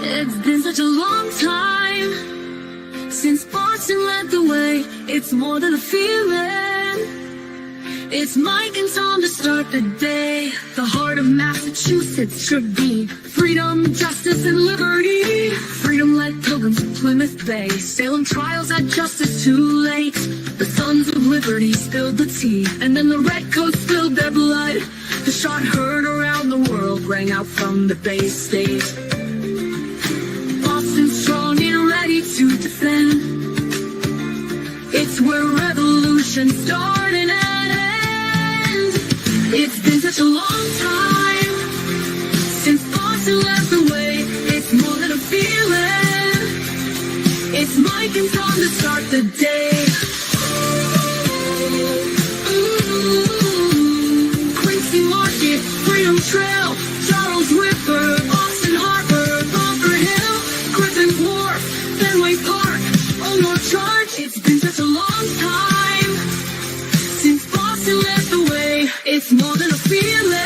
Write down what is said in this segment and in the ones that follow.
It's been such a long time since Boston led the way. It's more than a feeling. It's Mike and Tom to start the day. The heart of Massachusetts should be freedom, justice, and liberty. Freedom-led pilgrims from Plymouth Bay, Salem trials had justice too late. The sons of liberty spilled the tea, and then the redcoats spilled their blood. The shot heard around the world rang out from the Bay State. Boston strong and ready to defend. It's where revolution started and ends. It's been such a long time since Boston led the way. It's more than a feeling. It's Mike and Tom to start the day. Quincy Market, Freedom Trail, Charles River, Boston Harbor, Bunker Hill, Griffin Wharf, Fenway Park, Old North Charge. It's been such a long time since Boston led the way. It's more than a feeling.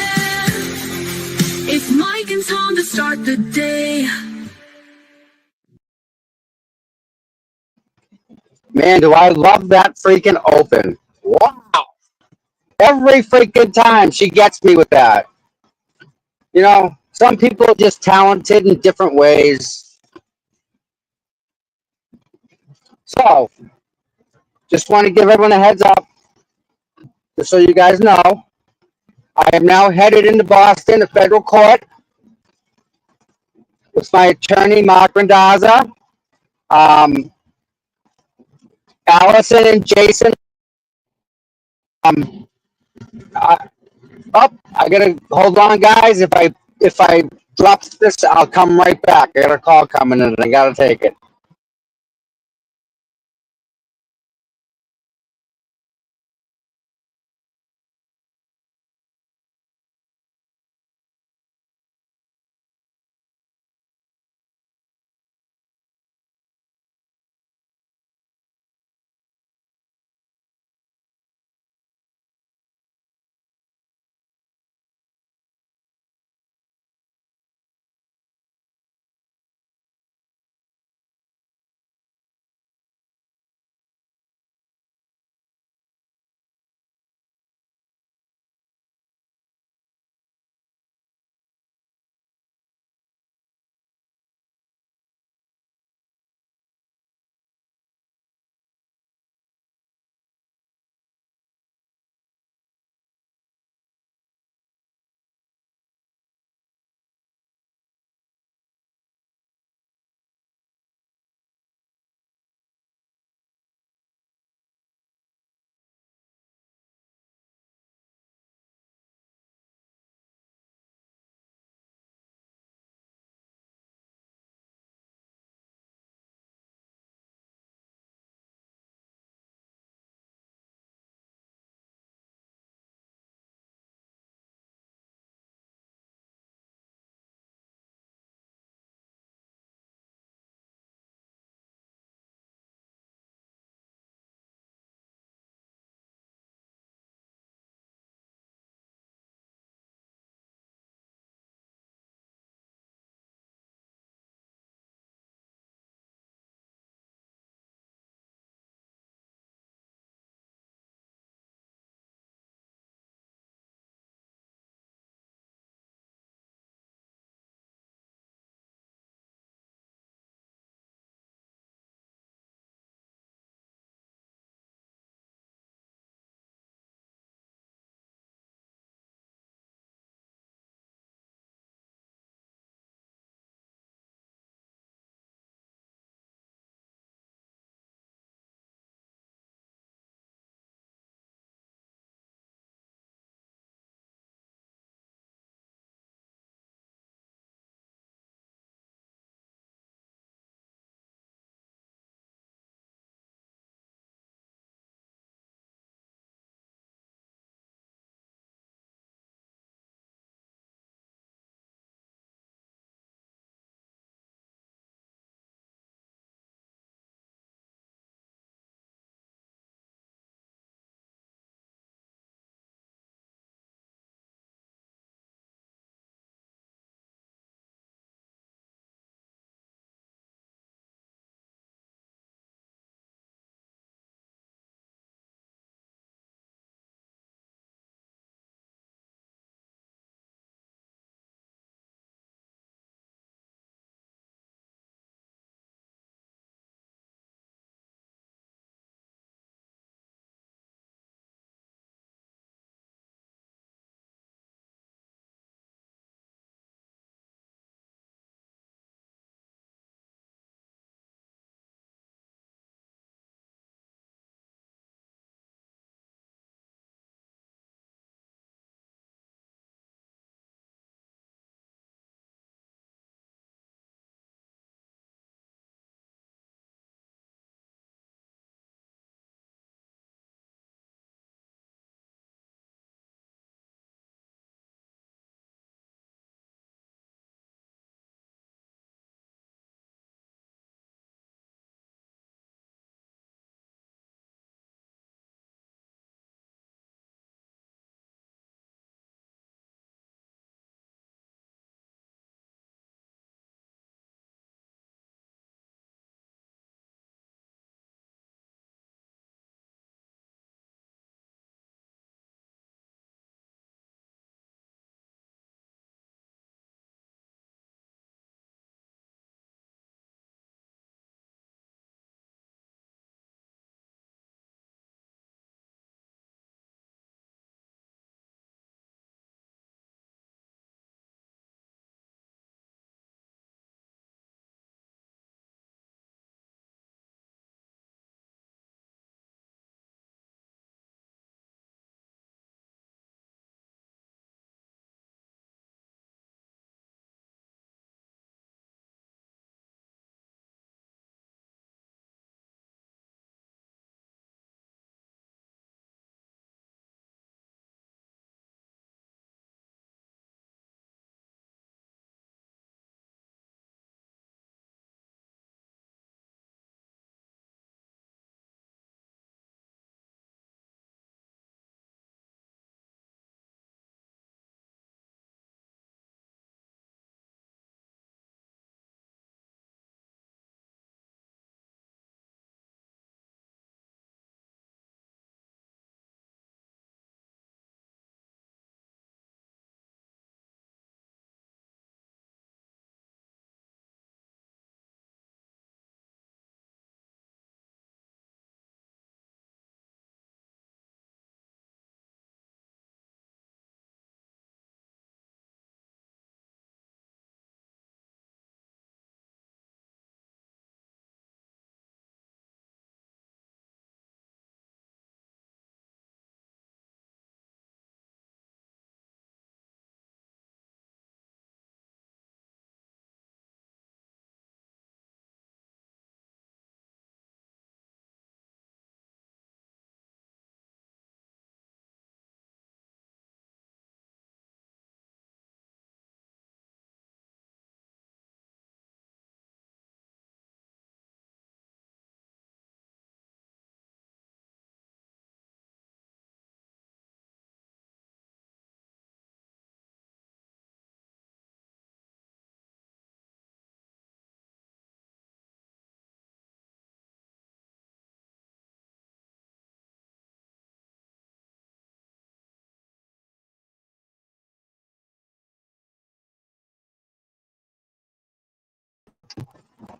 It's Mike and Tom to start the day. Man, do I love that freaking open. Wow. Every freaking time she gets me with that. You know, some people are just talented in different ways. So, just want to give everyone a heads up, just so you guys know. I am now headed into Boston, to federal court, with my attorney, Mark Randazza. Allison and Jason. I gotta hold on, guys. If I drop this, I'll come right back. I got a call coming in, and I gotta take it.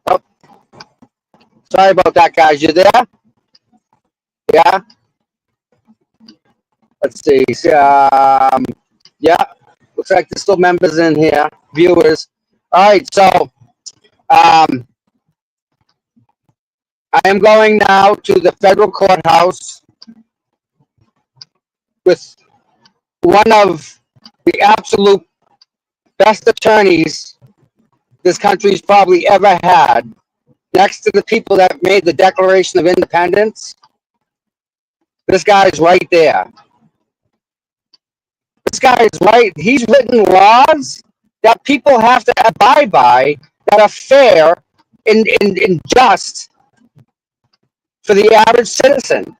Oh, sorry about that, guys. You there? Yeah. Let's see. Yeah. Looks like there's still members in here, viewers. All right. So um, I am going now to the federal courthouse with one of the absolute best attorneys this country's probably ever had. Next to the people that made the Declaration of Independence, this guy's right there. This guy is right. He's written laws that people have to abide by that are fair and just for the average citizen.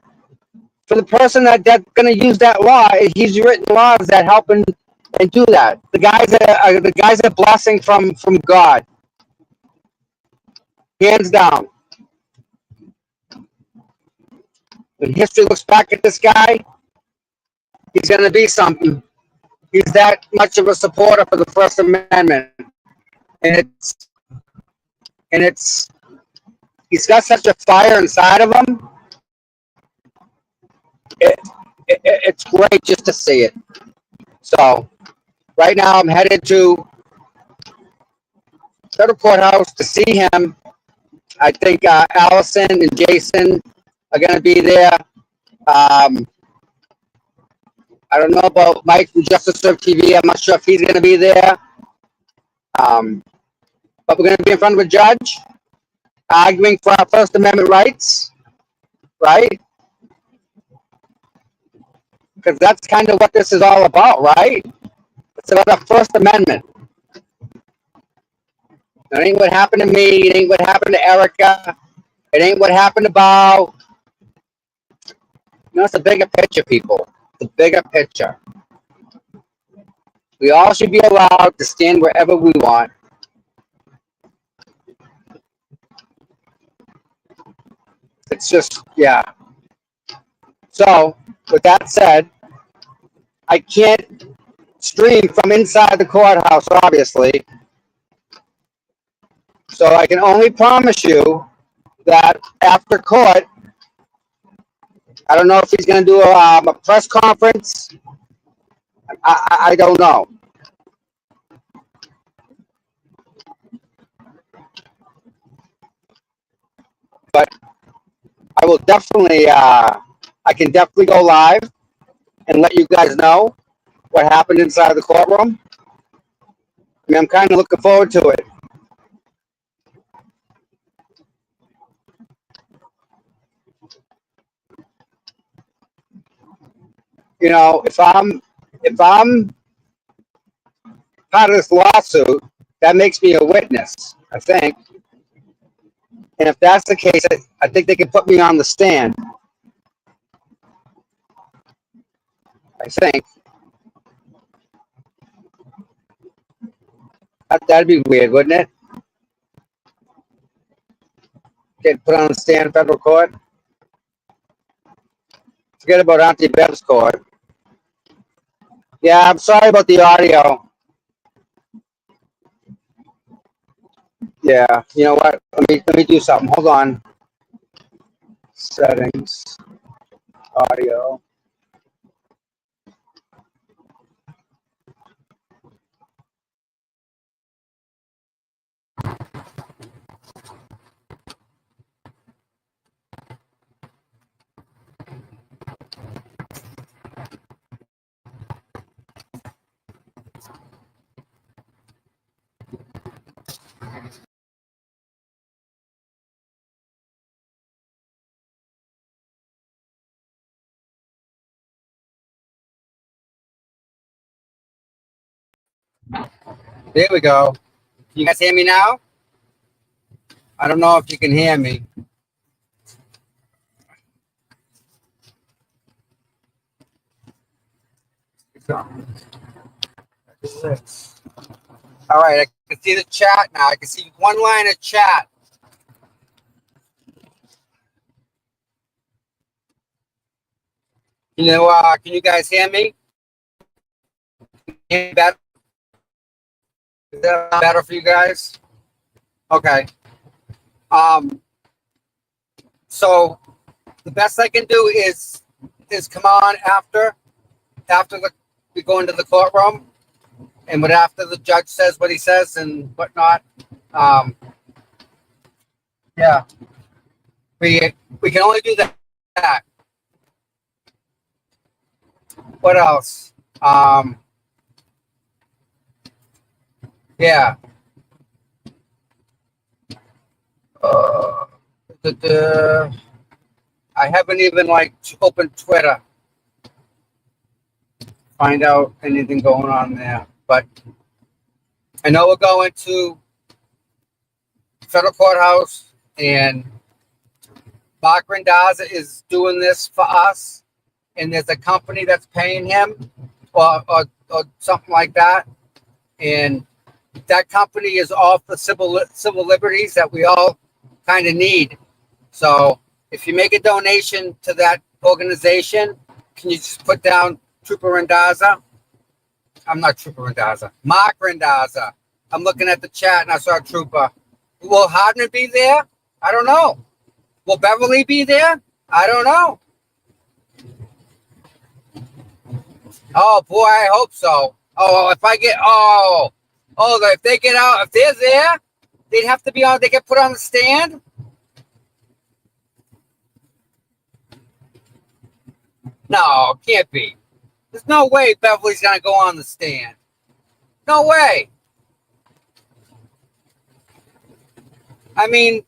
For the person that's going to use that law, he's written laws that help and do that. The guy's a blessing from God, hands down. When history looks back at this guy, he's going to be something. He's that much of a supporter for the First Amendment, and it's he's got such a fire inside of him. It's great just to see it. So right now I'm headed to federal courthouse to see him. I think Allison and Jason are going to be there. I don't know about Mike from Justice Serve TV. I'm not sure if he's going to be there. But we're going to be in front of a judge arguing for our First Amendment rights, right? Because that's kind of what this is all about, right? It's about the First Amendment. It ain't what happened to me. It ain't what happened to Erica. It ain't what happened to Bao. It's a bigger picture, people. The bigger picture. We all should be allowed to stand wherever we want. It's just, yeah. So, with that said, I can't stream from inside the courthouse, obviously. So I can only promise you that after court, I don't know if he's going to do a press conference. I don't know. But I will definitely, I can definitely go live and let you guys know what happened inside the courtroom. I mean, I'm kind of looking forward to it. If I'm part of this lawsuit, that makes me a witness, I think. And if that's the case, I think they can put me on the stand. I think. That'd be weird, wouldn't it? Get put on the stand in federal court. Forget about Auntie Bev's court. Yeah, I'm sorry about the audio. Yeah, you know what? Let me do something. Hold on. Settings, audio. There we go. You guys hear me now? I don't know if you can hear me. All right, I can see the chat now. I can see one line of chat. Can you guys hear me? Hear me better? Is that better for you guys? Okay. So the best I can do is come on after we go into the courtroom, and what after the judge says what he says and whatnot. Um, yeah, we can only do that. What else? Yeah. Uh, I haven't even like opened Twitter, find out anything going on there. But I know we're going to federal courthouse, and Mark Rendaza is doing this for us, and there's a company that's paying him, or something like that, and that company is all for civil liberties that we all kind of need. So if you make a donation to that organization, can you just put down Trooper Rendaza? I'm not Trooper Rendaza. Mark Rendaza. I'm looking at the chat and I saw Trooper. Will Hardman be there? I don't know. Will Beverly be there? I don't know. Oh boy, I hope so. Oh, if I get if they get out, if they're there, they'd have to be on. They get put on the stand. No, can't be. There's no way Beverly's gonna go on the stand. No way. I mean,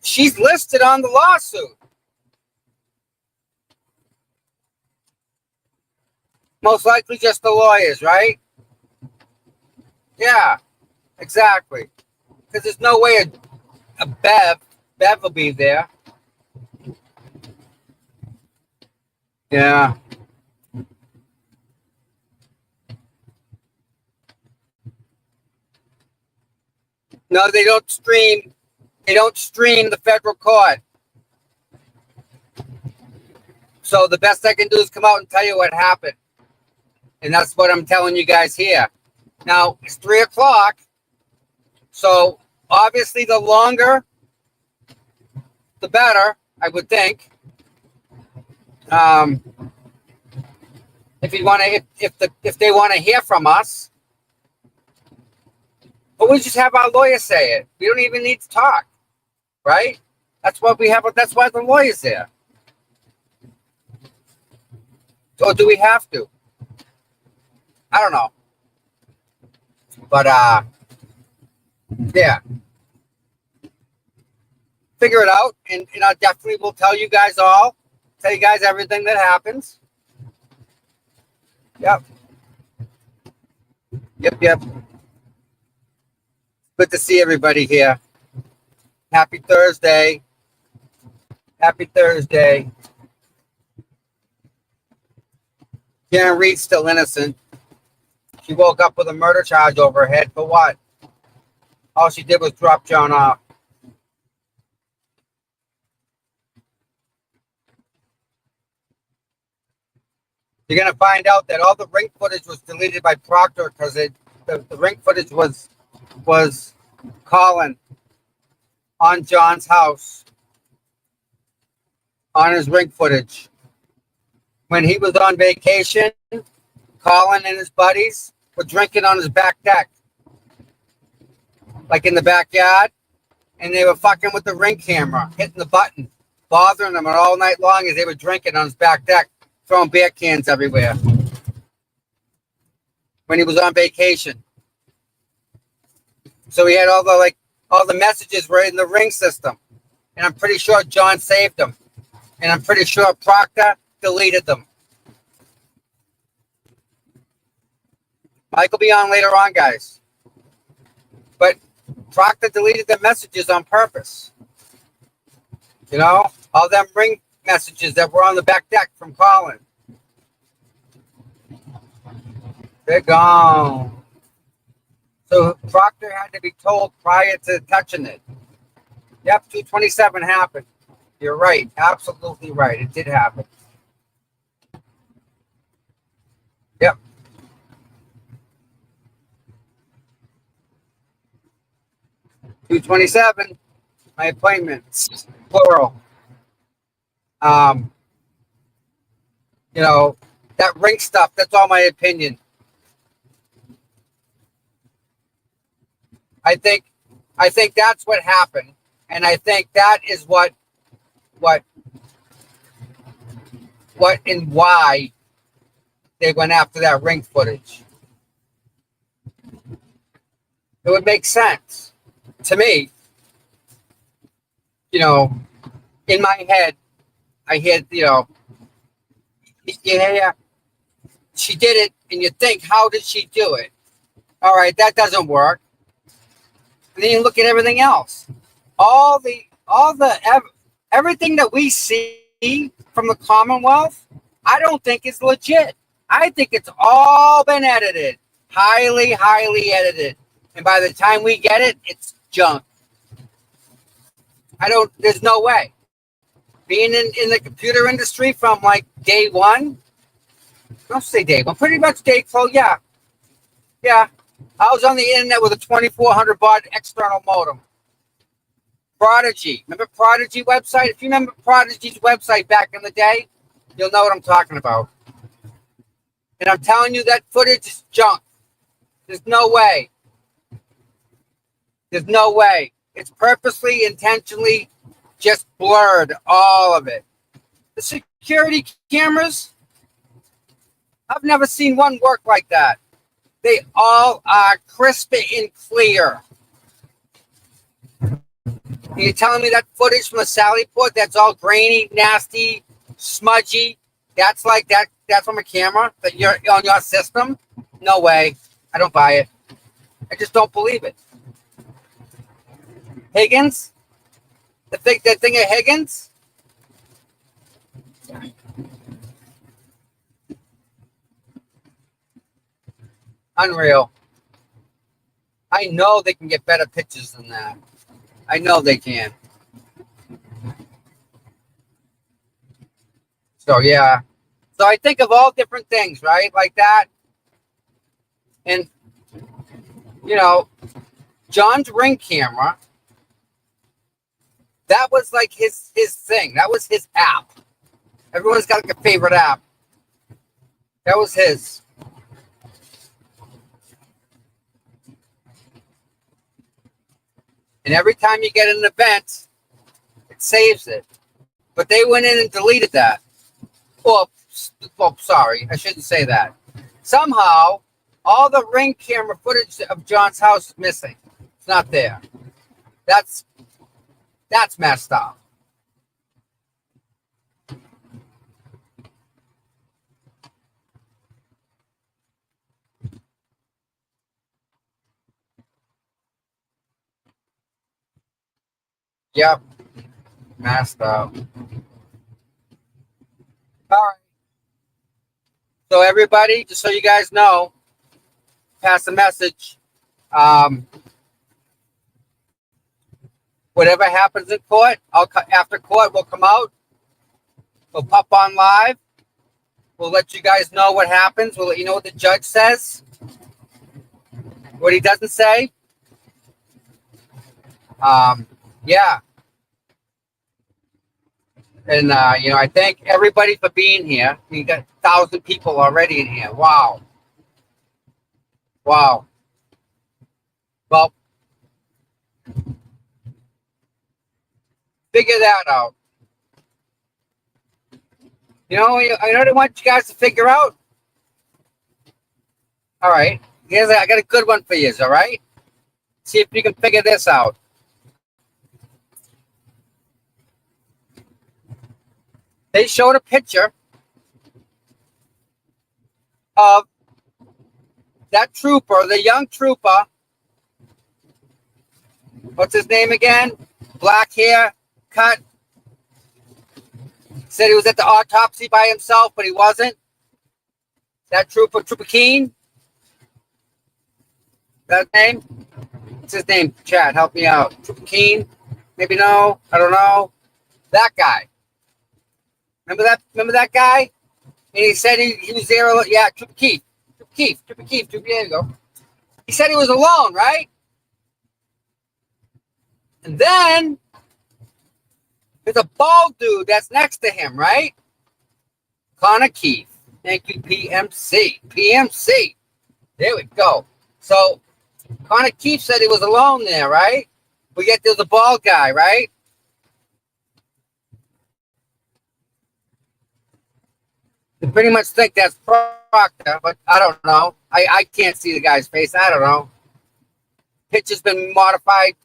she's listed on the lawsuit. Most likely just the lawyers, right? Yeah, exactly. Because there's no way a Bev will be there. Yeah. No, they don't stream. They don't stream the federal court. So the best I can do is come out and tell you what happened. And that's what I'm telling you guys here. Now, it's 3 o'clock. So obviously the longer, the better, I would think. If you want to, if they want to hear from us, but we just have our lawyer say it. We don't even need to talk, right? That's what we have. That's why the lawyer's there. Or do we have to? I don't know. But yeah, figure it out, and I definitely will tell you guys everything that happens. Yep. Good to see everybody here. Happy Thursday. Happy Thursday. Karen Reed's still innocent. She woke up with a murder charge over her head for what? All she did was drop John off. You're going to find out that all the ring footage was deleted by Proctor because the ring footage was Colin on John's house on his ring footage. When he was on vacation, Colin and his buddies were drinking on his back deck, like in the backyard, and they were fucking with the ring camera, hitting the button, bothering them all night long as they were drinking on his back deck, throwing beer cans everywhere when he was on vacation. So he had all the messages were in the ring system, and I'm pretty sure John saved them, and I'm pretty sure Proctor deleted them. Mike will be on later on, guys. But Proctor deleted the messages on purpose. You know, all them ring messages that were on the back deck from Colin. They're gone. So Proctor had to be told prior to touching it. Yep, 227 happened. You're right. Absolutely right. It did happen. Yep. 227. My appointments, plural. Um, you know, that ring stuff, that's all my opinion. I think that's what happened. And I think that is what and why they went after that ring footage. It would make sense to me. You know, in my head, I hear, yeah, she did it, and you think, how did she do it? All right, that doesn't work. And then you look at everything else. Everything that we see from the Commonwealth, I don't think is legit. I think it's all been edited, highly, highly edited. And by the time we get it, it's junk. There's no way. Being in the computer industry from like day one, don't say day one, pretty much day 12, yeah. Yeah. I was on the internet with a 2400 baud external modem. Prodigy. Remember Prodigy website? If you remember Prodigy's website back in the day, you'll know what I'm talking about. And I'm telling you that footage is junk. There's no way. There's no way. It's purposely, intentionally just blurred, all of it. The security cameras, I've never seen one work like that. They all are crisp and clear. And you're telling me that footage from the Sally Port that's all grainy, nasty, smudgy, that's from a camera that you're on your system? No way. I don't buy it. I just don't believe it. Higgins? That thing of Higgins? Unreal. I know they can get better pictures than that. I know they can. So, yeah. So I think of all different things, right? Like that. And, John's Ring camera, that was like his thing. That was his app. Everyone's got like a favorite app. That was his. And every time you get an event, it saves it. But they went in and deleted that. Well, sorry, I shouldn't say that. Somehow, all the Ring camera footage of John's house is missing. It's not there. That's messed up. Yep. Messed up. All right. So everybody, just so you guys know, pass the message. Whatever happens in court, after court, we'll come out. We'll pop on live. We'll let you guys know what happens. We'll let you know what the judge says. What he doesn't say. Yeah. And, I thank everybody for being here. We got 1,000 people already in here. Wow. Wow. Well, figure that out. I know what I want you guys to figure out. All right. I got a good one for you, all right? See if you can figure this out. They showed a picture of that trooper, the young trooper. What's his name again? Black hair, cut. Said he was at the autopsy by himself, but he wasn't. That Trooper Keene. That name? What's his name? Chad, help me out. Trooper Keene? Maybe no. I don't know. That guy. Remember that guy? And he said he was there. Yeah, Trooper Keith. There you go. He said he was alone, right? And then there's a bald dude that's next to him, right? Connor Keith. Thank you, PMC. PMC. There we go. So Connor Keith said he was alone there, right? But yet there's a bald guy, right? You pretty much think that's Proctor, but I don't know. I can't see the guy's face. I don't know. Picture's been modified,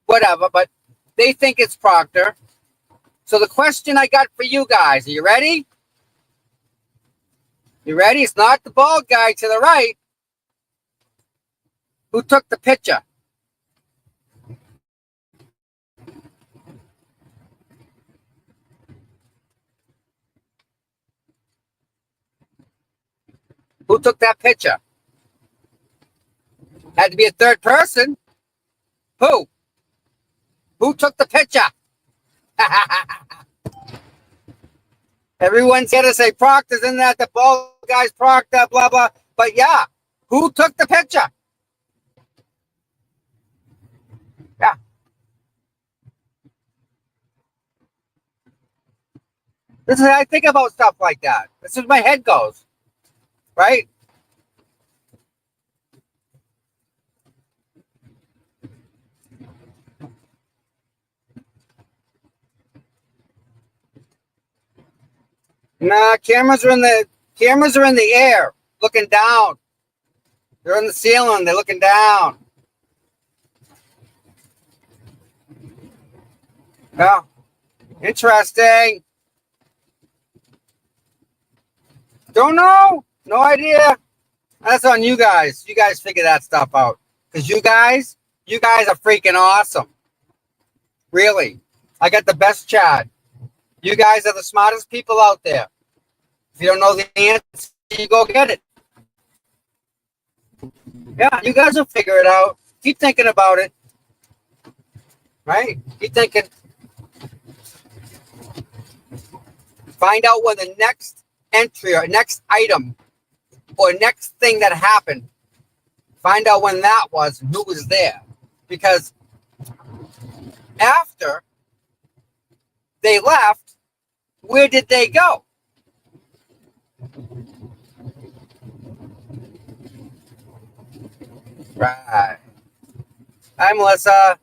whatever, but they think it's Proctor. So the question I got for you guys, are you ready? You ready? It's not the bald guy to the right. Who took the picture? Who took that picture? Had to be a third person. Who? Who took the picture? Everyone's here to say Proctor's in that, the bald guy's Proctor, blah, blah. But yeah, who took the picture? Yeah. This is how I think about stuff like that. This is where my head goes. Right? Nah, cameras are in the air, looking down. They're in the ceiling, they're looking down. Yeah. Interesting. Don't know. No idea. That's on you guys. You guys figure that stuff out. Because you guys are freaking awesome. Really. I got the best chat. You guys are the smartest people out there. If you don't know the answer, you go get it. Yeah, you guys will figure it out. Keep thinking about it. Right? Keep thinking. Find out when the next entry or next item or next thing that happened. Find out when that was and who was there. Because after they left, where did they go? Right. Hi, Melissa.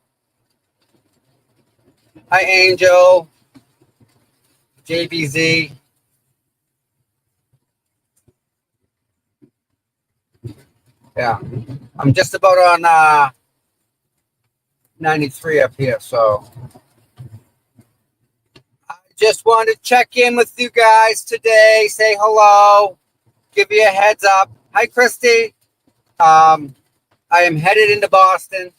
Hi, Angel. JBZ. Yeah. I'm just about on 93 up here, so I just wanted to check in with you guys today, say hello, give you a heads up. Hi, Christy. I am headed into Boston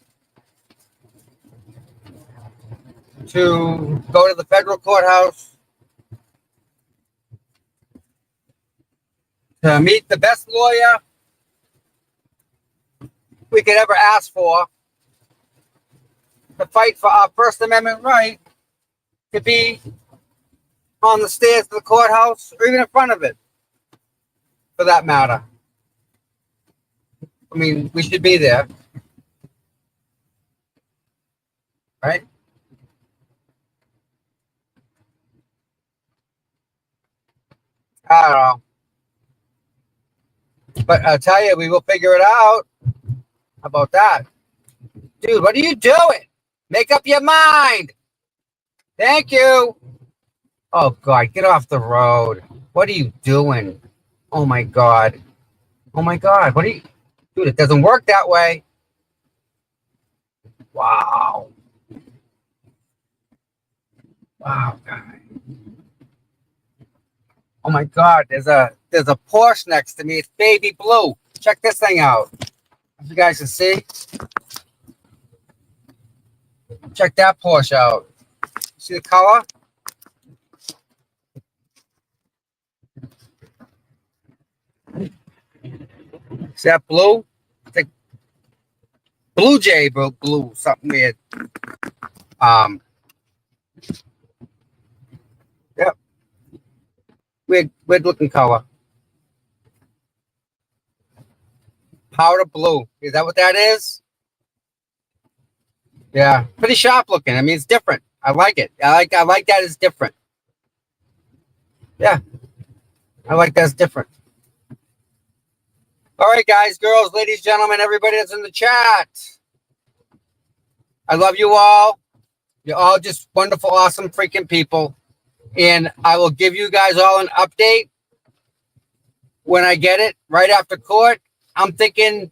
to go to the federal courthouse to meet the best lawyer we could ever ask for to fight for our First Amendment right to be on the stairs of the courthouse or even in front of it, for that matter. I mean, we should be there. Right? I don't know. But I'll tell you, we will figure it out. How about that? Dude, what are you doing? Make up your mind. Thank you. Oh, God, get off the road. What are you doing? Oh, my God. Oh, my God. What are you... Dude, it doesn't work that way. Wow. Wow, God. Oh, my God. There's a Porsche next to me. It's baby blue. Check this thing out. If you guys can see. Check that Porsche out. See the color? See that blue? It's like Blue Jay blue, something weird. Yep. Weird looking color. Powder blue. Is that what that is? Yeah, pretty sharp looking. I mean, it's different. I like it. I like that it's different. Yeah, I like that it's different. All right, guys, girls, ladies, gentlemen, everybody that's in the chat. I love you all. You're all just wonderful, awesome, freaking people. And I will give you guys all an update when I get it right after court. I'm thinking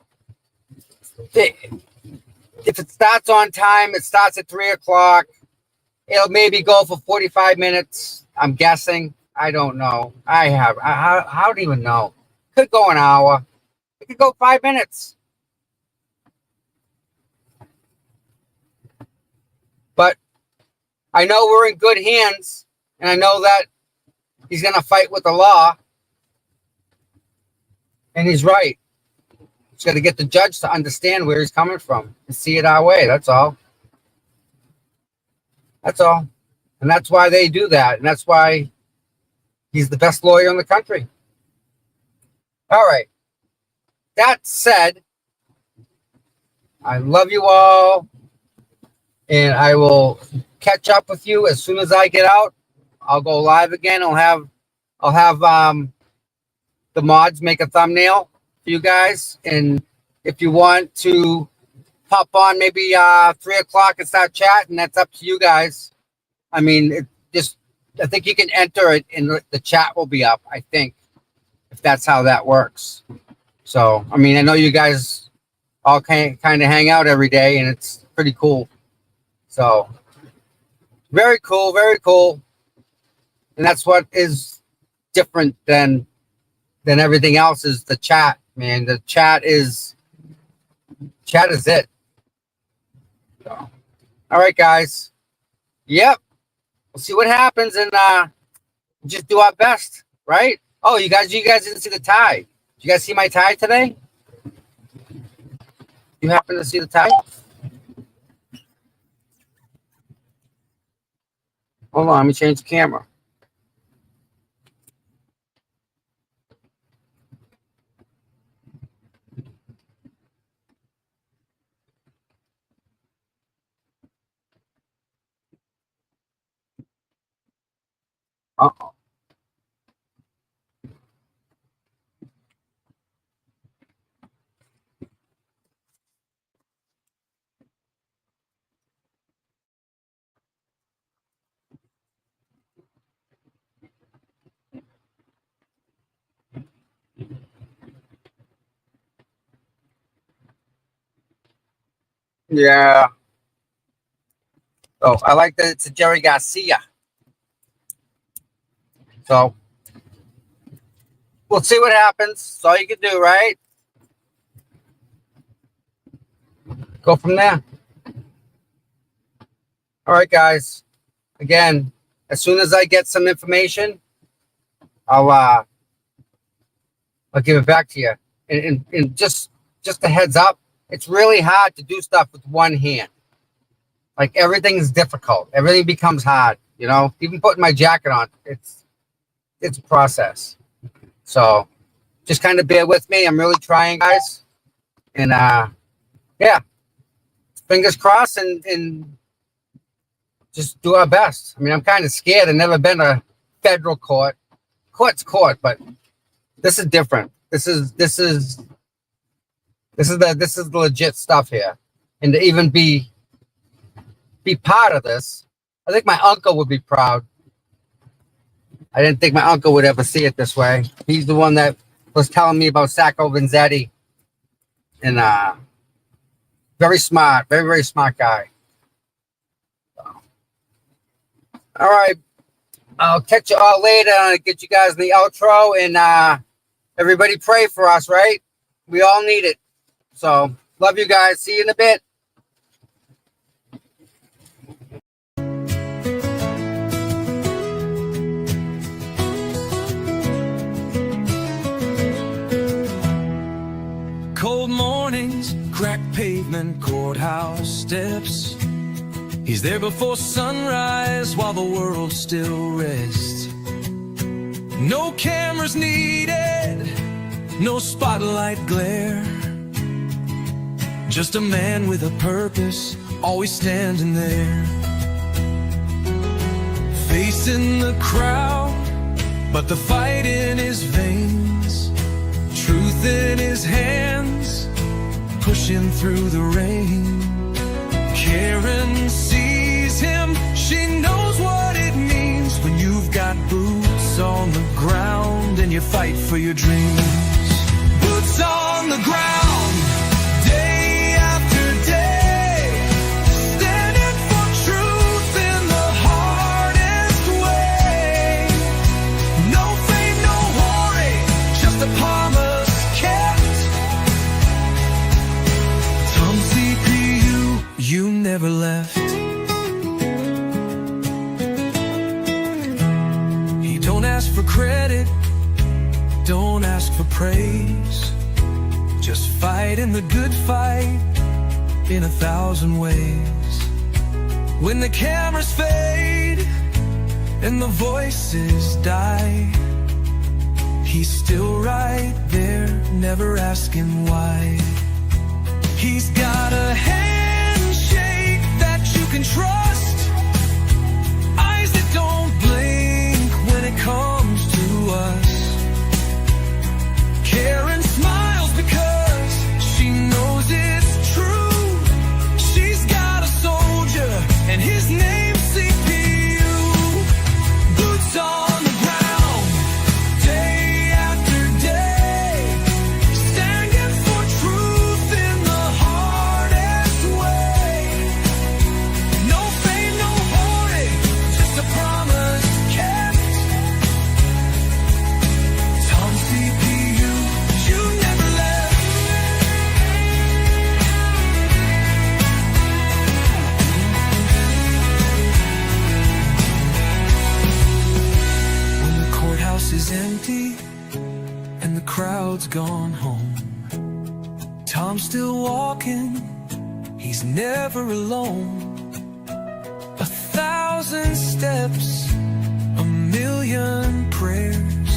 if it starts on time, it starts at 3 o'clock. It'll maybe go for 45 minutes. I'm guessing. I don't know. I don't even know. Could go an hour. It could go 5 minutes. But I know we're in good hands, and I know that he's going to fight with the law. And he's right. He's got to get the judge to understand where he's coming from and see it our way. That's all. That's all. And that's why they do that. And that's why he's the best lawyer in the country. All right. That said, I love you all. And I will catch up with you as soon as I get out. I'll go live again. I'll have the mods make a thumbnail for you guys. And if you want to pop on maybe 3 o'clock and start chatting, that's up to you guys. I mean, I think you can enter it and the chat will be up, I think, if that's how that works. So, I mean, I know you guys all kind of hang out every day, and it's pretty cool. So, very cool, very cool. And that's what is different than everything else is the chat, man. The chat is it. So, all right, guys. Yep. We'll see what happens and just do our best, right? Oh, you guys didn't see the tie. Did you guys see my tie today? You happen to see the tie? Hold on, let me change the camera. Uh-oh. Yeah. Oh, I like that it's a Jerry Garcia. So we'll see what happens. That's all you can do, right? Go from there. All right, guys. Again, as soon as I get some information, I'll give it back to you. And just a heads up, it's really hard to do stuff with one hand. Like everything's difficult. Everything becomes hard. You know, even putting my jacket on, it's a process. So just kind of bear with me. I'm really trying, guys. And yeah, fingers crossed and just do our best. I mean, I'm kind of scared. I've never been to federal court. Court's court, but this is different. This is the legit stuff here. And to even be part of this, I think my uncle would be proud. I didn't think my uncle would ever see it this way. He's the one that was telling me about Sacco Vanzetti. And very smart, very, very smart guy. So. All right. I'll catch you all later. I'll get you guys in the outro. And everybody pray for us, right? We all need it. So, love you guys. See you in a bit. Cold mornings, cracked pavement, courthouse steps. He's there before sunrise while the world still rests. No cameras needed, no spotlight glare. just a man with a purpose, always standing there. Facing the crowd, but the fight in his veins, truth in his hands, pushing through the rain. Karen sees him, she knows what it means when you've got boots on the ground and you fight for your dreams. Boots on the ground, day after day, standing for truth in the hardest way. No fame, no worry, just a promise kept. TommyCpu, you never left. He don't ask for credit, don't ask for praise, just fighting the good fight in 1,000 ways. When the cameras fade and the voices die, he's still right there, never asking why. He's got a handshake that you can trust, eyes that don't blink when it comes to us. Karen smiles because she knows it's true. She's got a soldier and his name's CPU. Boots on the ground, day after day, standing for truth in the hardest way. No fame, no hurry, just a promise kept. TommyCpu, you never left. When the courthouse is empty and the crowd's gone home, Tom's still walking, he's never alone. 1,000 steps, a million prayers,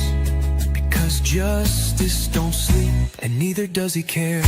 because justice don't sleep and neither does he care.